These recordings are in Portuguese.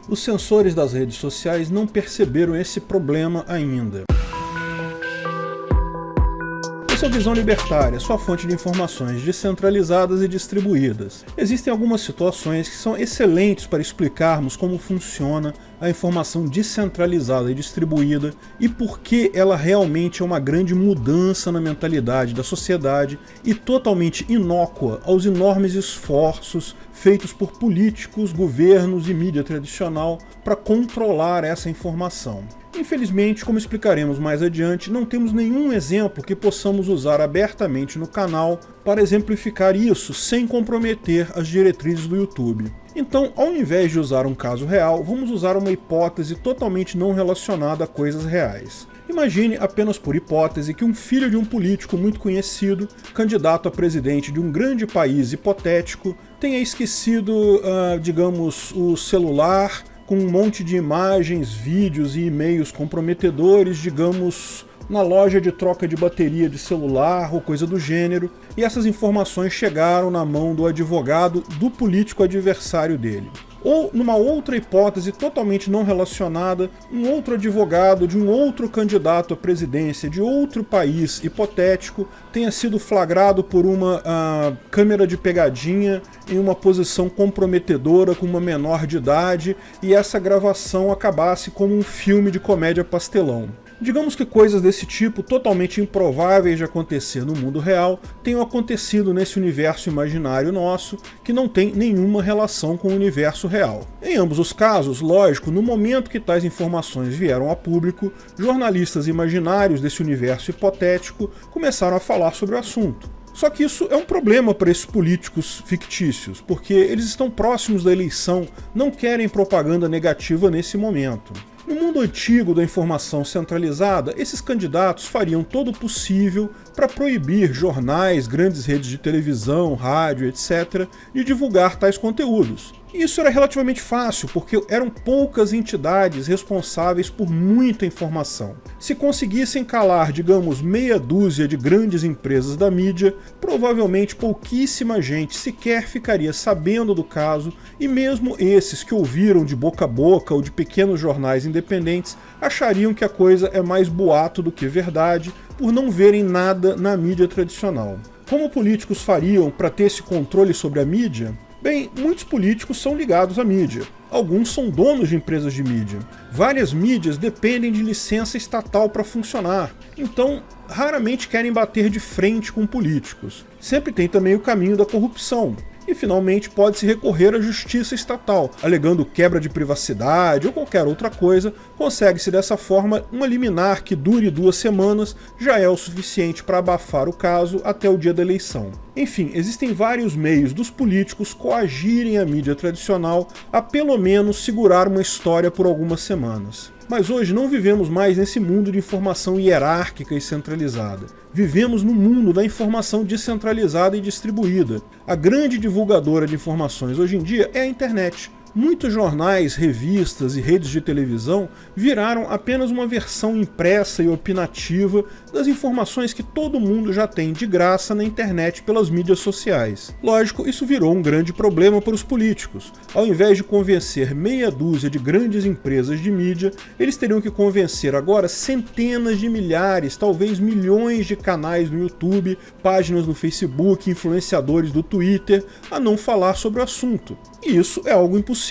os sensores das redes sociais não perceberam esse problema ainda. Essa é a Visão Libertária, sua fonte de informações descentralizadas e distribuídas. Existem algumas situações que são excelentes para explicarmos como funciona a informação descentralizada e distribuída e por que ela realmente é uma grande mudança na mentalidade da sociedade e totalmente inócua aos enormes esforços feitos por políticos, governos e mídia tradicional para controlar essa informação. Infelizmente, como explicaremos mais adiante, não temos nenhum exemplo que possamos usar abertamente no canal para exemplificar isso sem comprometer as diretrizes do YouTube. Então, ao invés de usar um caso real, vamos usar uma hipótese totalmente não relacionada a coisas reais. Imagine, apenas por hipótese, que um filho de um político muito conhecido, candidato a presidente de um grande país hipotético, tenha esquecido, digamos, o celular com um monte de imagens, vídeos e e-mails comprometedores, digamos, na loja de troca de bateria de celular ou coisa do gênero, e essas informações chegaram na mão do advogado do político adversário dele. Ou, numa outra hipótese totalmente não relacionada, um outro advogado de um outro candidato à presidência de outro país hipotético tenha sido flagrado por uma câmera de pegadinha em uma posição comprometedora com uma menor de idade e essa gravação acabasse como um filme de comédia pastelão. Digamos que coisas desse tipo, totalmente improváveis de acontecer no mundo real, tenham acontecido nesse universo imaginário nosso, que não tem nenhuma relação com o universo real. Em ambos os casos, lógico, no momento que tais informações vieram a público, jornalistas imaginários desse universo hipotético começaram a falar sobre o assunto. Só que isso é um problema para esses políticos fictícios, porque eles estão próximos da eleição, não querem propaganda negativa nesse momento. No mundo antigo da informação centralizada, esses candidatos fariam todo o possível para proibir jornais, grandes redes de televisão, rádio, etc., de divulgar tais conteúdos. E isso era relativamente fácil, porque eram poucas entidades responsáveis por muita informação. Se conseguissem calar, digamos, meia dúzia de grandes empresas da mídia, provavelmente pouquíssima gente sequer ficaria sabendo do caso, e mesmo esses que ouviram de boca a boca ou de pequenos jornais independentes achariam que a coisa é mais boato do que verdade, por não verem nada na mídia tradicional. Como políticos fariam para ter esse controle sobre a mídia? Bem, muitos políticos são ligados à mídia. Alguns são donos de empresas de mídia. Várias mídias dependem de licença estatal para funcionar. Então, raramente querem bater de frente com políticos. Sempre tem também o caminho da corrupção. E, finalmente, pode-se recorrer à justiça estatal, alegando quebra de privacidade ou qualquer outra coisa. Consegue-se dessa forma uma liminar que dure 2 semanas, já é o suficiente para abafar o caso até o dia da eleição. Enfim, existem vários meios dos políticos coagirem a mídia tradicional a pelo menos segurar uma história por algumas semanas. Mas hoje não vivemos mais nesse mundo de informação hierárquica e centralizada. Vivemos no mundo da informação descentralizada e distribuída. A grande divulgadora de informações hoje em dia é a internet. Muitos jornais, revistas e redes de televisão viraram apenas uma versão impressa e opinativa das informações que todo mundo já tem de graça na internet pelas mídias sociais. Lógico, isso virou um grande problema para os políticos. Ao invés de convencer meia dúzia de grandes empresas de mídia, eles teriam que convencer agora centenas de milhares, talvez milhões de canais no YouTube, páginas no Facebook, influenciadores do Twitter, a não falar sobre o assunto. E isso é algo impossível.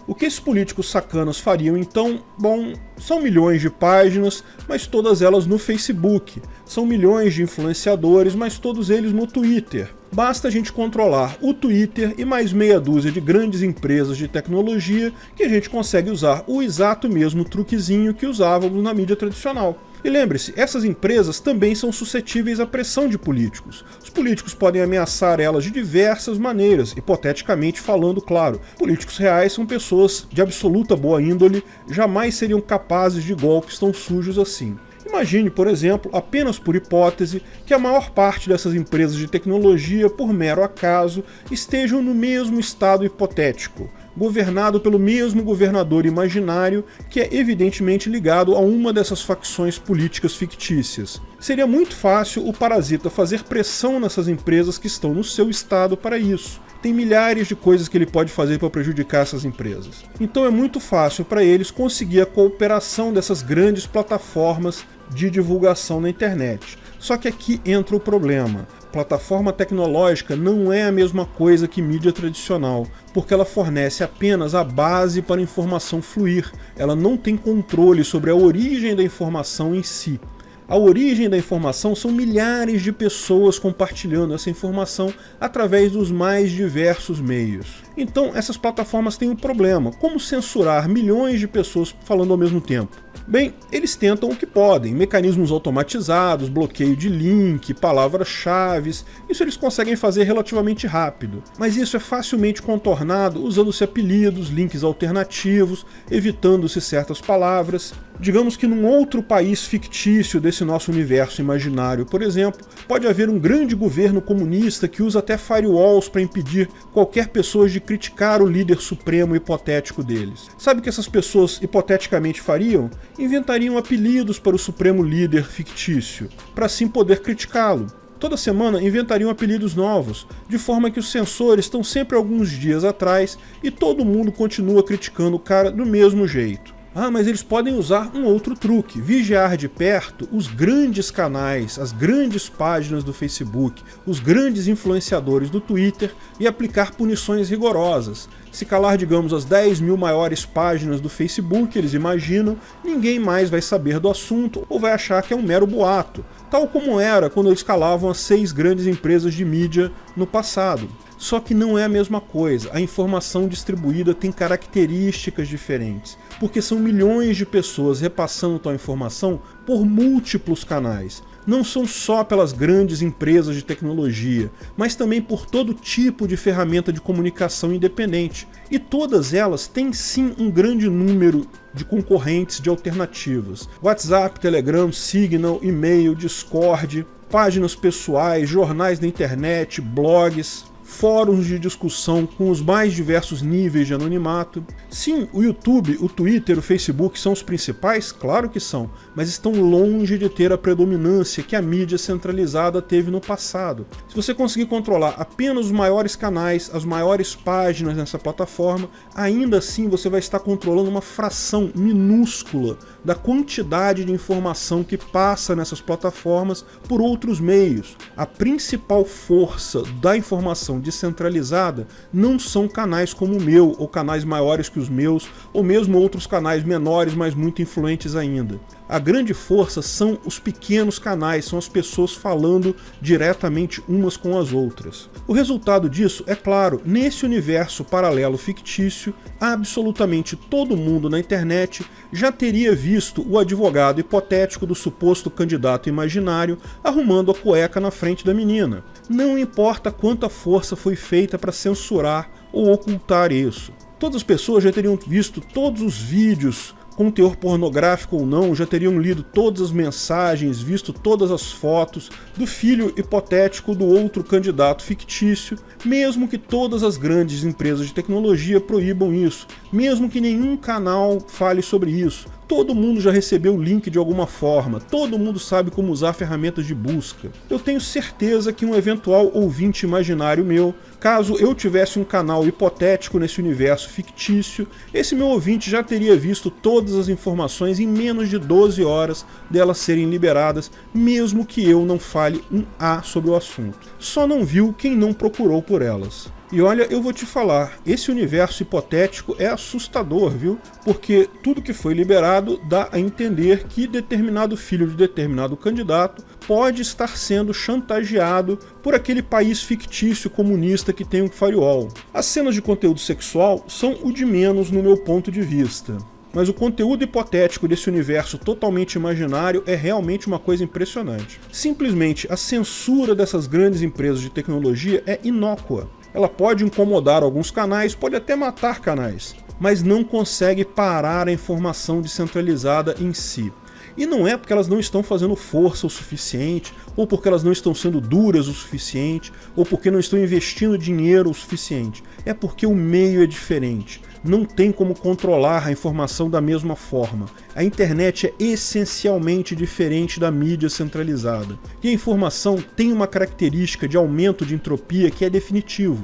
O que esses políticos sacanas fariam então? Bom, são milhões de páginas, mas todas elas no Facebook. São milhões de influenciadores, mas todos eles no Twitter. Basta a gente controlar o Twitter e mais meia dúzia de grandes empresas de tecnologia que a gente consegue usar o exato mesmo truquezinho que usávamos na mídia tradicional. E lembre-se, essas empresas também são suscetíveis à pressão de políticos. Os políticos podem ameaçar elas de diversas maneiras, hipoteticamente falando, claro. Políticos reais são pessoas de absoluta boa índole, jamais seriam capazes de golpes tão sujos assim. Imagine, por exemplo, apenas por hipótese, que a maior parte dessas empresas de tecnologia, por mero acaso, estejam no mesmo estado hipotético, governado pelo mesmo governador imaginário que é evidentemente ligado a uma dessas facções políticas fictícias. Seria muito fácil o parasita fazer pressão nessas empresas que estão no seu estado para isso. tem milhares de coisas que ele pode fazer para prejudicar essas empresas. Então é muito fácil para eles conseguir a cooperação dessas grandes plataformas de divulgação na internet. Só que aqui entra o problema. Plataforma tecnológica não é a mesma coisa que mídia tradicional, porque ela fornece apenas a base para a informação fluir. Ela não tem controle sobre a origem da informação em si. A origem da informação são milhares de pessoas compartilhando essa informação através dos mais diversos meios. Então essas plataformas têm um problema: como censurar milhões de pessoas falando ao mesmo tempo? Bem, eles tentam o que podem, mecanismos automatizados, bloqueio de link, palavras-chave, isso eles conseguem fazer relativamente rápido. Mas isso é facilmente contornado usando-se apelidos, links alternativos, evitando-se certas palavras. Digamos que num outro país fictício desse nosso universo imaginário, por exemplo, pode haver um grande governo comunista que usa até firewalls para impedir qualquer pessoa de criticar o líder supremo hipotético deles. Sabe o que essas pessoas hipoteticamente fariam? Inventariam apelidos para o supremo líder fictício, para assim poder criticá-lo. Toda semana inventariam apelidos novos, de forma que os censores estão sempre alguns dias atrás e todo mundo continua criticando o cara do mesmo jeito. Ah, mas eles podem usar um outro truque: vigiar de perto os grandes canais, as grandes páginas do Facebook, os grandes influenciadores do Twitter e aplicar punições rigorosas. Se calar, digamos, as 10 mil maiores páginas do Facebook, eles imaginam, ninguém mais vai saber do assunto ou vai achar que é um mero boato, tal como era quando eles calavam as 6 grandes empresas de mídia no passado. Só que não é a mesma coisa. A informação distribuída tem características diferentes, porque são milhões de pessoas repassando tal informação por múltiplos canais. Não são só pelas grandes empresas de tecnologia, mas também por todo tipo de ferramenta de comunicação independente. E todas elas têm sim um grande número de concorrentes, de alternativas. WhatsApp, Telegram, Signal, e-mail, Discord, páginas pessoais, jornais na internet, blogs, fóruns de discussão com os mais diversos níveis de anonimato. Sim, o YouTube, o Twitter, o Facebook são os principais? Claro que são, mas estão longe de ter a predominância que a mídia centralizada teve no passado. Se você conseguir controlar apenas os maiores canais, as maiores páginas nessa plataforma, ainda assim você vai estar controlando uma fração minúscula da quantidade de informação que passa nessas plataformas por outros meios. A principal força da informação descentralizada não são canais como o meu, ou canais maiores que os meus, ou mesmo outros canais menores, mas muito influentes ainda. A grande força são os pequenos canais, são as pessoas falando diretamente umas com as outras. O resultado disso é claro: nesse universo paralelo fictício, absolutamente todo mundo na internet já teria visto o advogado hipotético do suposto candidato imaginário arrumando a cueca na frente da menina. Não importa quanta força foi feita para censurar ou ocultar isso. Todas as pessoas já teriam visto todos os vídeos, com teor pornográfico ou não, já teriam lido todas as mensagens, visto todas as fotos do filho hipotético do outro candidato fictício, mesmo que todas as grandes empresas de tecnologia proíbam isso, mesmo que nenhum canal fale sobre isso. Todo mundo já recebeu o link de alguma forma, todo mundo sabe como usar ferramentas de busca. Eu tenho certeza que um eventual ouvinte imaginário meu, caso eu tivesse um canal hipotético nesse universo fictício, esse meu ouvinte já teria visto todas as informações em menos de 12 horas delas serem liberadas, mesmo que eu não fale um A sobre o assunto. Só não viu quem não procurou por elas. E olha, eu vou te falar, esse universo hipotético é assustador, viu? Porque tudo que foi liberado dá a entender que determinado filho de determinado candidato pode estar sendo chantageado por aquele país fictício comunista que tem um firewall. As cenas de conteúdo sexual são o de menos no meu ponto de vista. Mas o conteúdo hipotético desse universo totalmente imaginário é realmente uma coisa impressionante. Simplesmente a censura dessas grandes empresas de tecnologia é inócua. Ela pode incomodar alguns canais, pode até matar canais, mas não consegue parar a informação descentralizada em si. E não é porque elas não estão fazendo força o suficiente, ou porque elas não estão sendo duras o suficiente, ou porque não estão investindo dinheiro o suficiente. É porque o meio é diferente. não tem como controlar a informação da mesma forma. A internet é essencialmente diferente da mídia centralizada. E a informação tem uma característica de aumento de entropia que é definitivo.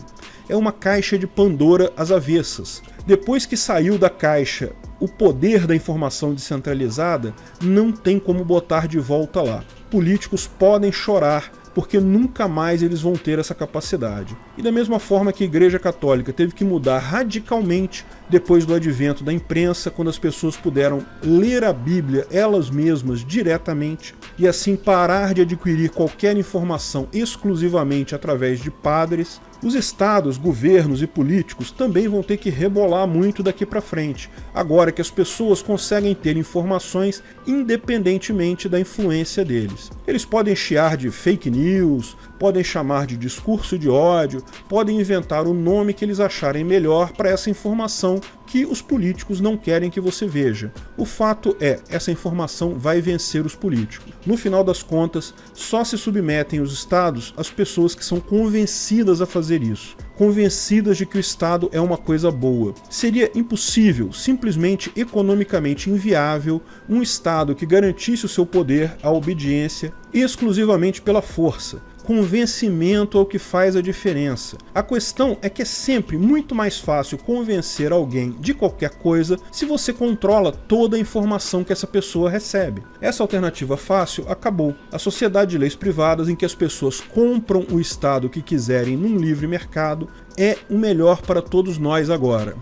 É uma caixa de Pandora às avessas. Depois que saiu da caixa o poder da informação descentralizada, não tem como botar de volta lá. Políticos podem chorar porque nunca mais eles vão ter essa capacidade. E da mesma forma que a Igreja Católica teve que mudar radicalmente depois do advento da imprensa, quando as pessoas puderam ler a Bíblia elas mesmas diretamente e assim parar de adquirir qualquer informação exclusivamente através de padres, os estados, governos e políticos também vão ter que rebolar muito daqui para frente, agora que as pessoas conseguem ter informações independentemente da influência deles. Eles podem chiar de fake news, podem chamar de discurso de ódio, podem inventar o nome que eles acharem melhor para essa informação que os políticos não querem que você veja. O fato é, essa informação vai vencer os políticos. No final das contas, só se submetem os estados às pessoas que são convencidas a fazer isso, convencidas de que o Estado é uma coisa boa. Seria impossível, simplesmente economicamente inviável, um Estado que garantisse o seu poder à obediência exclusivamente pela força. Convencimento é o que faz a diferença. A questão é que é sempre muito mais fácil convencer alguém de qualquer coisa se você controla toda a informação que essa pessoa recebe. Essa alternativa fácil acabou. A sociedade de leis privadas em que as pessoas compram o Estado que quiserem num livre mercado é o melhor para todos nós agora.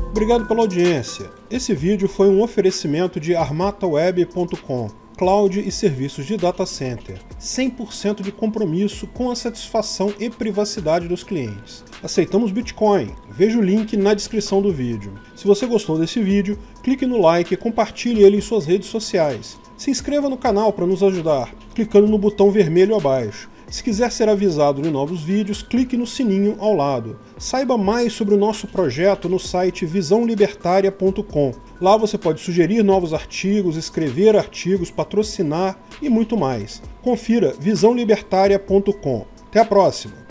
Obrigado pela audiência. Esse vídeo foi um oferecimento de armataweb.com. Cloud e serviços de data center, 100% de compromisso com a satisfação e privacidade dos clientes. Aceitamos Bitcoin, veja o link na descrição do vídeo. Se você gostou desse vídeo, clique no like e compartilhe ele em suas redes sociais. Se inscreva no canal para nos ajudar, clicando no botão vermelho abaixo. Se quiser ser avisado de novos vídeos, clique no sininho ao lado. Saiba mais sobre o nosso projeto no site visãolibertaria.com. Lá você pode sugerir novos artigos, escrever artigos, patrocinar e muito mais. Confira visãolibertaria.com. Até a próxima!